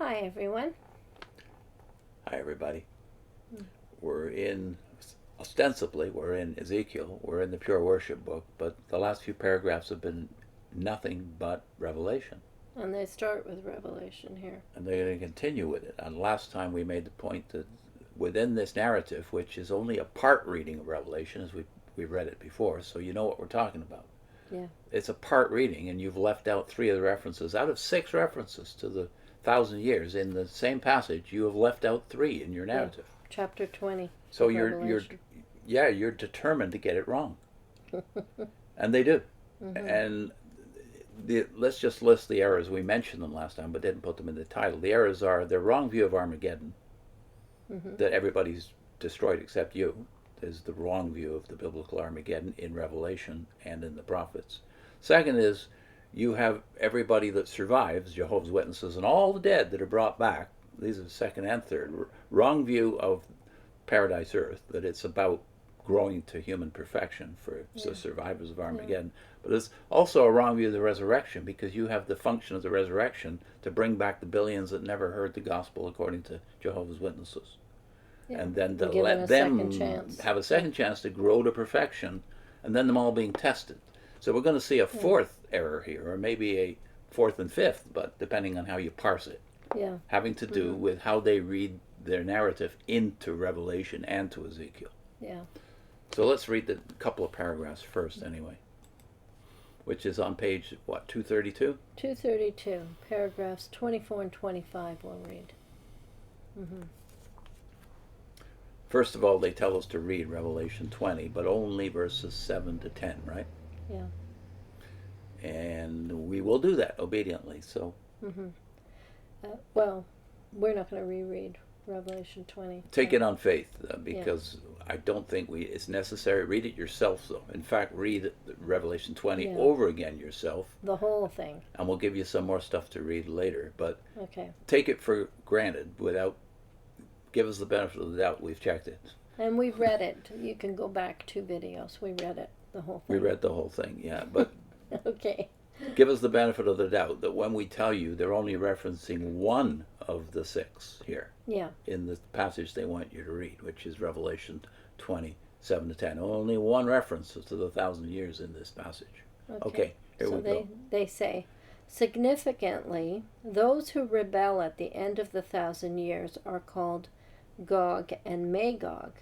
Hi, everyone. Hi, everybody. Ostensibly, we're in Ezekiel, we're in the Pure Worship book, but the last few paragraphs have been nothing but revelation. And they start with Revelation here. And they're going to continue with it. And last time we made the point that within this narrative, which is only a part reading of Revelation, as we've read it before, so you know what we're talking about. Yeah. It's a part reading, and you've left out 3 of the references. Out of 6 references to the 1,000 years in the same passage, you have left out 3 in your narrative. Yeah. Chapter 20. So you're determined to get it wrong, and they do. Mm-hmm. And let's just list the errors. We mentioned them last time, but didn't put them in the title. The errors are the wrong view of Armageddon, that everybody's destroyed except you. Is the wrong view of the biblical Armageddon in Revelation and in the prophets. Second is you have everybody that survives, Jehovah's Witnesses, and all the dead that are brought back. These are the second and third. Wrong view of Paradise Earth, that it's about growing to human perfection for the survivors of Armageddon. But it's also a wrong view of the resurrection, because you have the function of the resurrection to bring back the billions that never heard the gospel according to Jehovah's Witnesses. Yeah. And then to Give let them them have a second chance to grow to perfection, and then them all being tested. So we're going to see a fourth error here, or maybe a fourth and fifth, but depending on how you parse it, having to do with how they read their narrative into Revelation and to Ezekiel. Yeah. So let's read the couple of paragraphs first anyway, which is on page, 232? 232, paragraphs 24 and 25 we'll read. First of all, they tell us to read Revelation 20, but only verses 7 to 10, right? Yeah. And we will do that obediently, so. Well, we're not going to reread Revelation 20. Take it on faith, because I don't think it's necessary. Read it yourself, though. In fact, read Revelation 20 over again yourself. The whole thing. And we'll give you some more stuff to read later. But okay. Take it for granted give us the benefit of the doubt. We've checked it. And we've read it. You can go back 2 videos. We read it, the whole thing. We read the whole thing, yeah. But okay. Give us the benefit of the doubt that when we tell you they're only referencing one of the 6 here. Yeah. In the passage they want you to read, which is Revelation 20, 7 to 10. Only one reference to the 1,000 years in this passage. Okay, here we go. They say, significantly, those who rebel at the end of the 1,000 years are called Gog and Magog.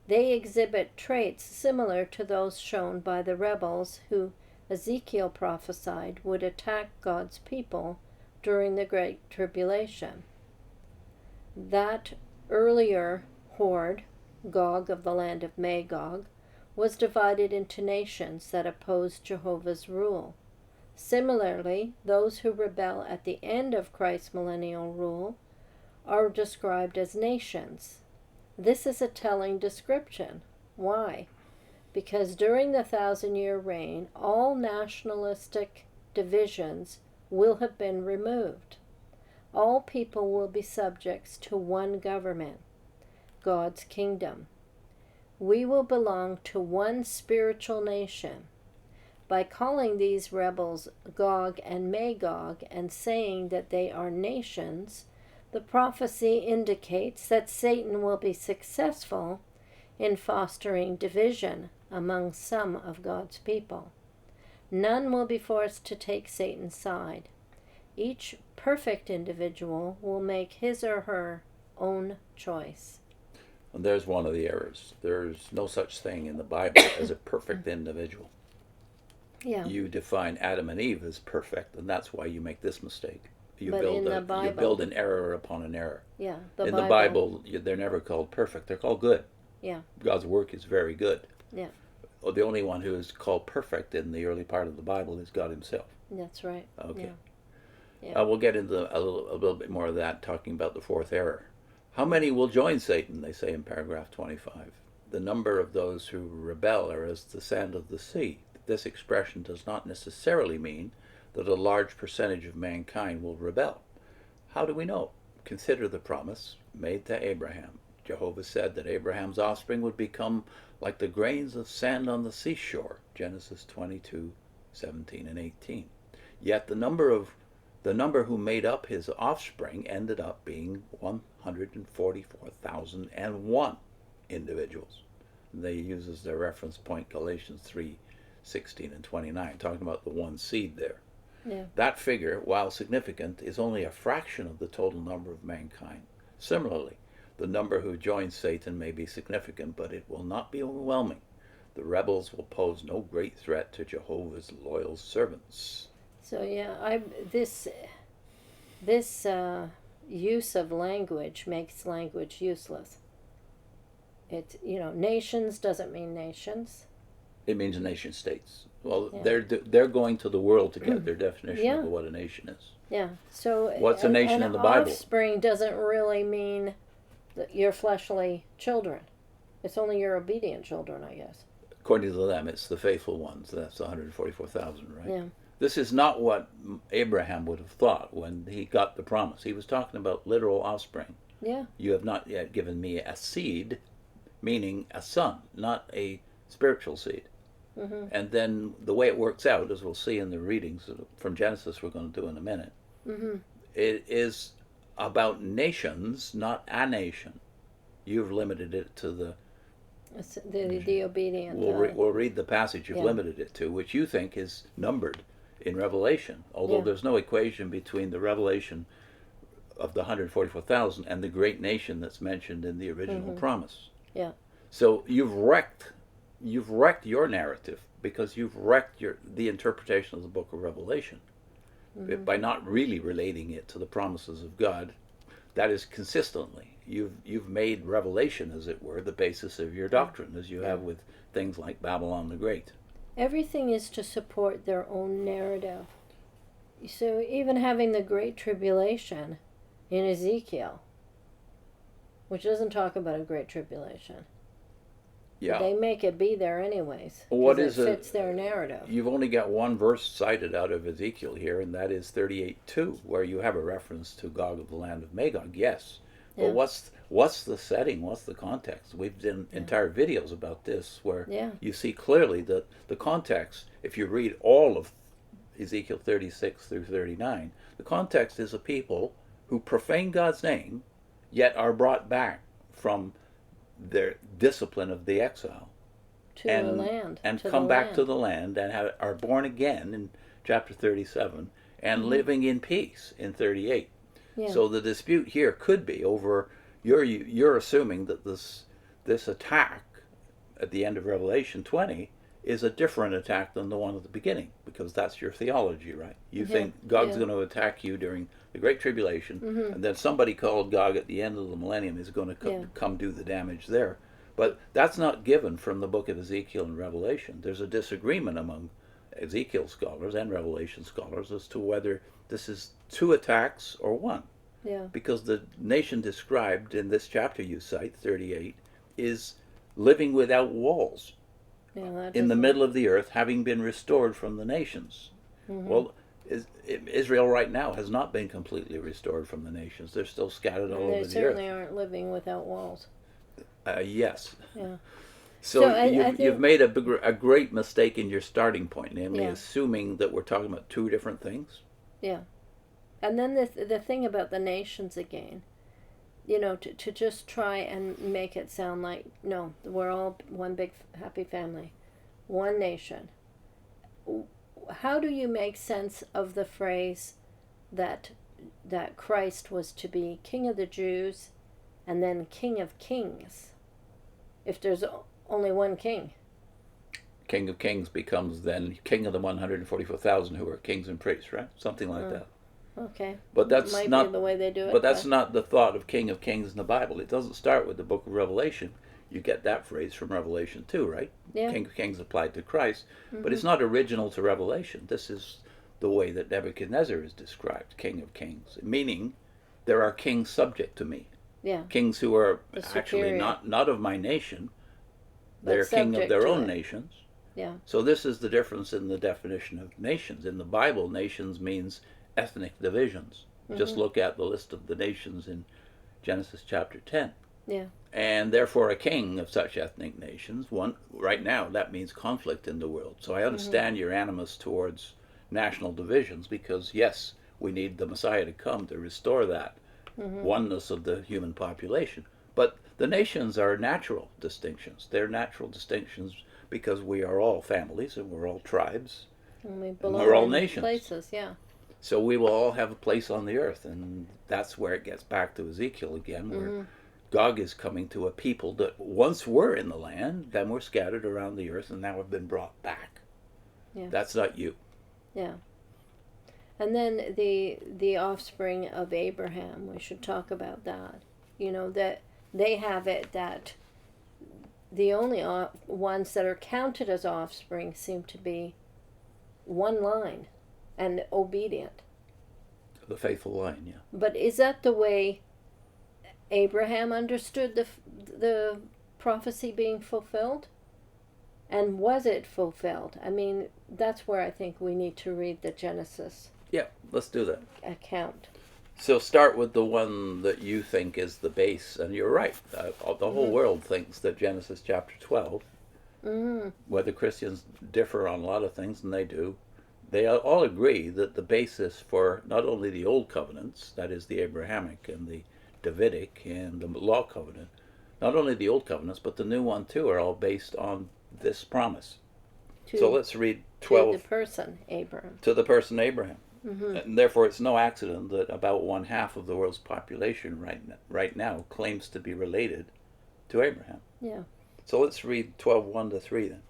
They exhibit traits similar to those shown by the rebels who Ezekiel prophesied would attack God's people during the Great Tribulation. That earlier horde, Gog of the land of Magog, was divided into nations that opposed Jehovah's rule. Similarly, those who rebel at the end of Christ's millennial rule are described as nations. This is a telling description. Why? Because during the 1,000-year reign, all nationalistic divisions will have been removed. All people will be subjects to one government, God's kingdom. We will belong to one spiritual nation. By calling these rebels Gog and Magog and saying that they are nations, the prophecy indicates that Satan will be successful in fostering division among some of God's people. None will be forced to take Satan's side. Each perfect individual will make his or her own choice. And there's one of the errors. There's no such thing in the Bible as a perfect individual. Yeah. You define Adam and Eve as perfect, and that's why you make this mistake. You Bible, build an error upon an error. Yeah, in the Bible, they're never called perfect. They're called good. Yeah. God's work is very good. Yeah. Well, the only one who is called perfect in the early part of the Bible is God himself. That's right. Okay. Yeah. We'll get into a little bit more of that, talking about the fourth error. How many will join Satan, they say in paragraph 25. The number of those who rebel are as the sand of the sea. This expression does not necessarily mean that a large percentage of mankind will rebel. How do we know? Consider the promise made to Abraham. Jehovah said that Abraham's offspring would become like the grains of sand on the seashore, Genesis 22, 17 and 18. Yet the number of the number who made up his offspring ended up being 144,001 individuals. They use as their reference point Galatians 3:16 and 29, talking about the one seed there. Yeah. That figure, while significant, is only a fraction of the total number of mankind. Similarly, the number who joins Satan may be significant, but it will not be overwhelming. The rebels will pose no great threat to Jehovah's loyal servants. So yeah, this use of language makes language useless. It, nations doesn't mean nations. It means nation states. Well, Yeah. they're going to the world to get their definition Yeah. of what a nation is. Yeah. So What's a nation in the Bible? Offspring doesn't really mean your fleshly children. It's only your obedient children, I guess. According to them, it's the faithful ones. That's 144,000, right? Yeah. This is not what Abraham would have thought when he got the promise. He was talking about literal offspring. Yeah. You have not yet given me a seed, meaning a son, not a spiritual seed. Mm-hmm. And then the way it works out, as we'll see in the readings from Genesis we're going to do in a minute, Mm-hmm. it is about nations, not a nation. You've limited it to the obedient. We'll read the passage you've Yeah. limited it to, which you think is numbered in Revelation, although Yeah. there's no equation between the revelation of the 144,000 and the great nation that's mentioned in the original promise. Yeah. So you've wrecked your narrative because you've wrecked the interpretation of the book of Revelation by not really relating it to the promises of God. That is consistently. You've made Revelation, as it were, the basis of your doctrine, as you have with things like Babylon the Great. Everything is to support their own narrative. So even having the Great Tribulation in Ezekiel, which doesn't talk about a Great Tribulation. Yeah. They make it be there anyways. What 'cause is it it? fits their narrative. You've only got one verse cited out of Ezekiel here, and that is 38:2, where you have a reference to Gog of the land of Magog. Yes, but Yeah. what's the setting? What's the context? We've done entire videos about this, where Yeah. you see clearly that the context. If you read all of Ezekiel 36 through 39, the context is a people who profane God's name, yet are brought back from their discipline of the exile To the land. and to come the back land. to the land and are born again in chapter 37 and living in peace in 38. Yeah. So the dispute here could be over you're assuming that this attack at the end of Revelation 20 is a different attack than the one at the beginning, because that's your theology, right? You think God's going to attack you during the Great Tribulation, and then somebody called Gog at the end of the millennium is going to come do the damage there. But that's not given from the book of Ezekiel and Revelation. There's a disagreement among Ezekiel scholars and Revelation scholars as to whether this is two attacks or one. Yeah. Because the nation described in this chapter you cite, 38, is living without walls Yeah, in the middle of the earth, having been restored from the nations. Well, Israel right now has not been completely restored from the nations. They're still scattered all And they over the certainly earth. aren't living without walls. Yes. Yeah. So, So I you've think- made a great mistake in your starting point, namely Yeah. assuming that we're talking about two different things. Yeah. And then the thing about the nations again, to just try and make it sound like, no, we're all one big happy family, one nation. How do you make sense of the phrase that Christ was to be King of the Jews and then King of Kings, if there's only one king? King of Kings becomes then king of the 144,000 who are kings and priests, right? Something like that. Okay. But that's Might not be the way they do it. But that's not the thought of King of Kings in the Bible. It doesn't start with the book of Revelation. You get that phrase from Revelation 2, right? Yeah. King of Kings applied to Christ. But it's not original to Revelation. This is the way that Nebuchadnezzar is described, King of Kings. Meaning, there are kings subject to me. Yeah. Kings who are The actually superior. not of my nation. But They're king of subject their to own it. nations. Yeah. So this is the difference in the definition of nations. In the Bible, nations means ethnic divisions. Just look at the list of the nations in Genesis chapter 10. Yeah. And therefore a king of such ethnic nations, one right now, that means conflict in the world. So I understand your animus towards national divisions because, yes, we need the Messiah to come to restore that oneness of the human population. But the nations are natural distinctions. They're natural distinctions because we are all families and we're all tribes. And we And belong we're all in nations. places, yeah. So we will all have a place on the earth, and that's where it gets back to Ezekiel again, where Gog is coming to a people that once were in the land, then were scattered around the earth, and now have been brought back. Yeah. That's not you. Yeah. And then the offspring of Abraham, we should talk about that. You know, that they have it that the only ones that are counted as offspring seem to be one line and obedient. The faithful line, yeah. But is that the way Abraham understood the prophecy being fulfilled? And was it fulfilled? I mean, that's where I think we need to read the Genesis Yeah, let's do that. account. So start with the one that you think is the base, and you're right. The whole world thinks that Genesis chapter 12, whether Christians differ on a lot of things, and they do, they all agree that the basis for not only the old covenants, that is the Abrahamic and the Davidic and the law covenant, not only the old covenants, but the new one too, are all based on this promise. So let's read 12. To the person, Abraham. To the person Abraham. And therefore it's no accident that about 1/2 of the world's population right now claims to be related to Abraham. Yeah. So let's read 12:1-3 then.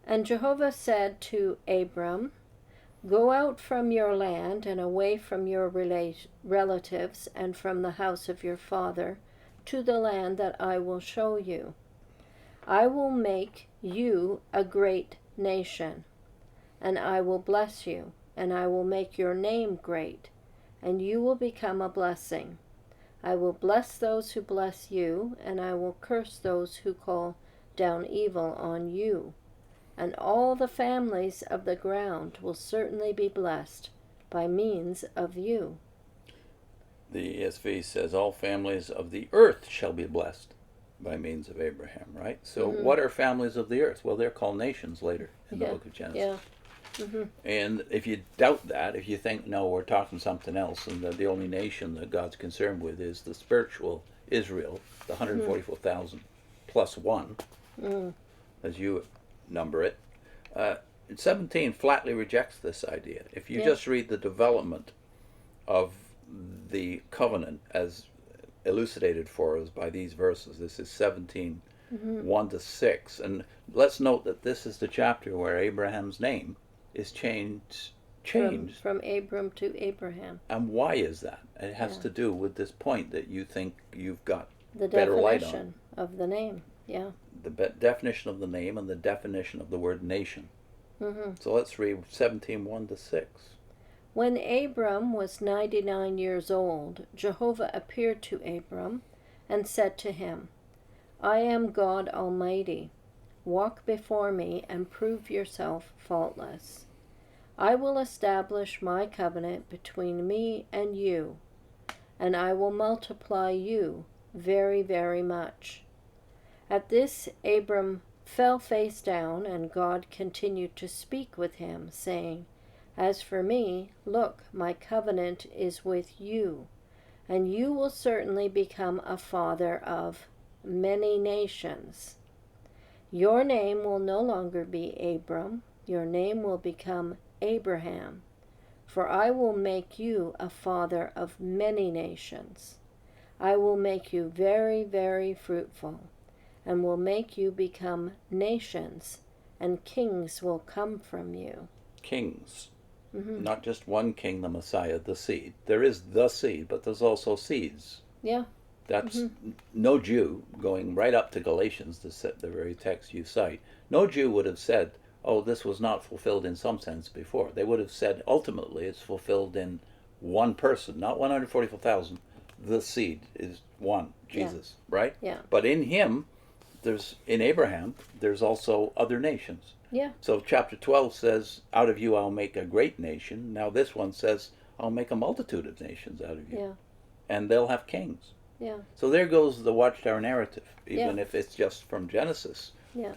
And Jehovah said to Abram, "Go out from your land and away from your relatives and from the house of your father to the land that I will show you. I will make you a great nation, and I will bless you, and I will make your name great, and you will become a blessing. I will bless those who bless you, and I will curse those who call down evil on you. And all the families of the ground will certainly be blessed by means of you." The ESV says all families of the earth shall be blessed by means of Abraham, right? So what are families of the earth? Well, they're called nations later in the book of Genesis. Yeah. And if you doubt that, if you think, no, we're talking something else, and that the only nation that God's concerned with is the spiritual Israel, the 144,000 plus one, as you number it, 17 flatly rejects this idea. If you just read the development of the covenant as elucidated for us by these verses, this is 17, 1-6, and let's note that this is the chapter where Abraham's name is changed from Abram to Abraham. And why is that? It has to do with this point that you think you've got The better light on. definition of the name, yeah. The definition of the name and the definition of the word nation. So let's read 17:1-6. When Abram was 99 years old, Jehovah appeared to Abram and said to him, "I am God Almighty. Walk before me and prove yourself faultless. I will establish my covenant between me and you, and I will multiply you very, very much." At this, Abram fell face down, and God continued to speak with him, saying, "As for me, look, my covenant is with you, and you will certainly become a father of many nations. Your name will no longer be Abram, your name will become Abraham, for I will make you a father of many nations. I will make you very, very fruitful, and will make you become nations, and kings will come from you." Kings. Not just one king, the Messiah, the seed. There is the seed, but there's also seeds. Yeah. That's no Jew, going right up to Galatians, the very text you cite. No Jew would have said, oh, this was not fulfilled in some sense before. They would have said, ultimately, it's fulfilled in one person, not 144,000. The seed is one, Jesus, right? Yeah. But in him, in Abraham, there's also other nations. Yeah. So chapter 12 says, out of you I'll make a great nation. Now this one says, I'll make a multitude of nations out of you. Yeah. And they'll have kings. Yeah. So there goes the Watchtower narrative, even if it's just from Genesis. Yeah.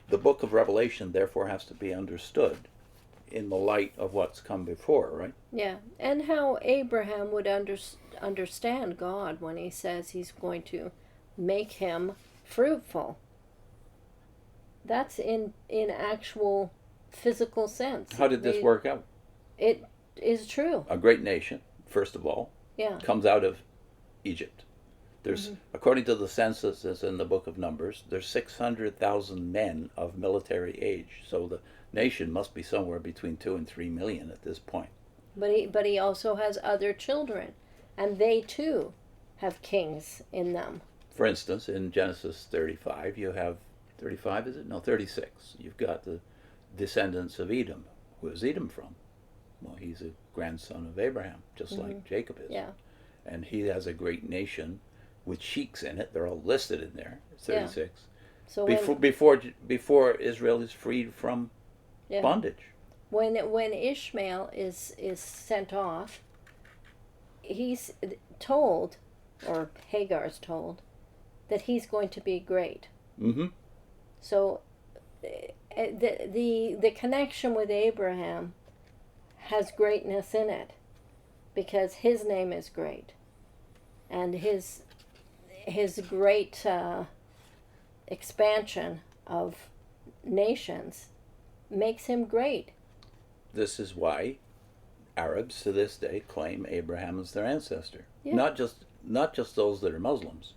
The book of Revelation, therefore, has to be understood in the light of what's come before, right? Yeah, and how Abraham would understand God when he says he's going to make him fruitful. That's in actual physical sense. How did this work out? It is true. A great nation, first of all, Yeah. comes out of Egypt. There's, according to the census that's in the book of Numbers, there's 600,000 men of military age. So the nation must be somewhere between 2 and 3 million at this point. But he also has other children, and they too have kings in them. For instance, in Genesis 35, you have 35, is it? No, 36. You've got the descendants of Edom. Where's Edom from? Well, he's a grandson of Abraham, just like Jacob is. Yeah. And he has a great nation with sheiks in it. They're all listed in there. It's 36. Yeah. So before Israel is freed from bondage. When Ishmael is sent off, he's told, or Hagar's told, that he's going to be great. Mm-hmm. So the connection with Abraham has greatness in it, because his name is great, and his great expansion of nations makes him great. This is why Arabs to this day claim Abraham as their ancestor. Yeah. Not just those that are Muslims.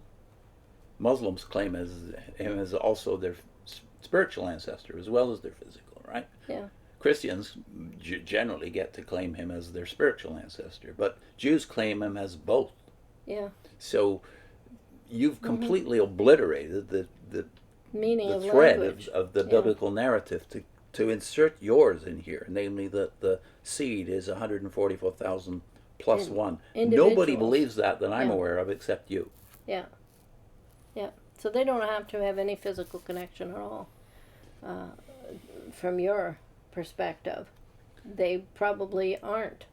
Muslims claim him as also their spiritual ancestor as well as their physical, right? Yeah. Christians generally get to claim him as their spiritual ancestor, but Jews claim him as both. Yeah. So you've completely obliterated the Meaning the of thread language. of the biblical narrative to insert yours in here, namely that the seed is 144,000 plus one. Nobody believes that I'm aware of except you. Yeah. Yeah. So they don't have to have any physical connection at all. From your perspective, they probably aren't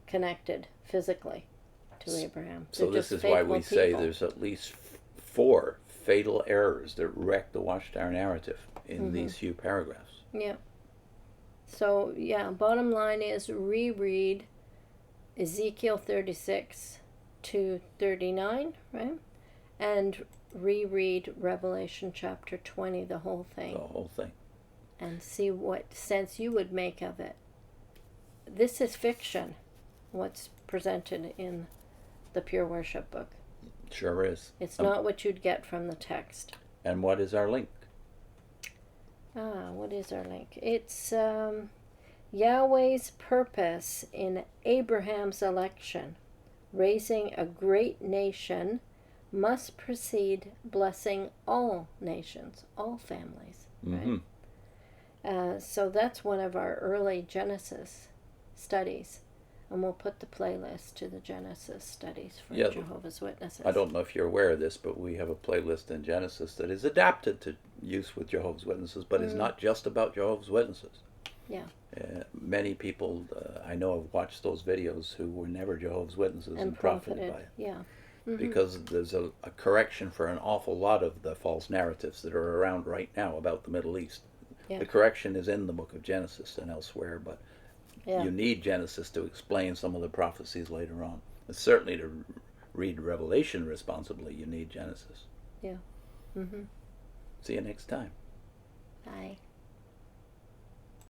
connected physically to Abraham. So this is why we say there's at least 4 fatal errors that wreck the Watchtower narrative in these few paragraphs. Yeah. So, bottom line is reread Ezekiel 36 to 39, right? And reread Revelation chapter 20, the whole thing. The whole thing. And see what sense you would make of it. This is fiction, what's presented in the Pure Worship book. Sure is. It's not what you'd get from the text. And what is our link? What is our link? It's Yahweh's purpose in Abraham's election, raising a great nation, must precede blessing all nations, all families. Right? So that's one of our early Genesis studies. And we'll put the playlist to the Genesis studies for Jehovah's Witnesses. I don't know if you're aware of this, but we have a playlist in Genesis that is adapted to use with Jehovah's Witnesses, but is not just about Jehovah's Witnesses. Yeah. Many people I know have watched those videos who were never Jehovah's Witnesses and profited by it. Yeah. Because there's a correction for an awful lot of the false narratives that are around right now about the Middle East. Yeah. The correction is in the book of Genesis and elsewhere, but you need Genesis to explain some of the prophecies later on. And certainly to read Revelation responsibly, you need Genesis. Yeah. See you next time. Bye.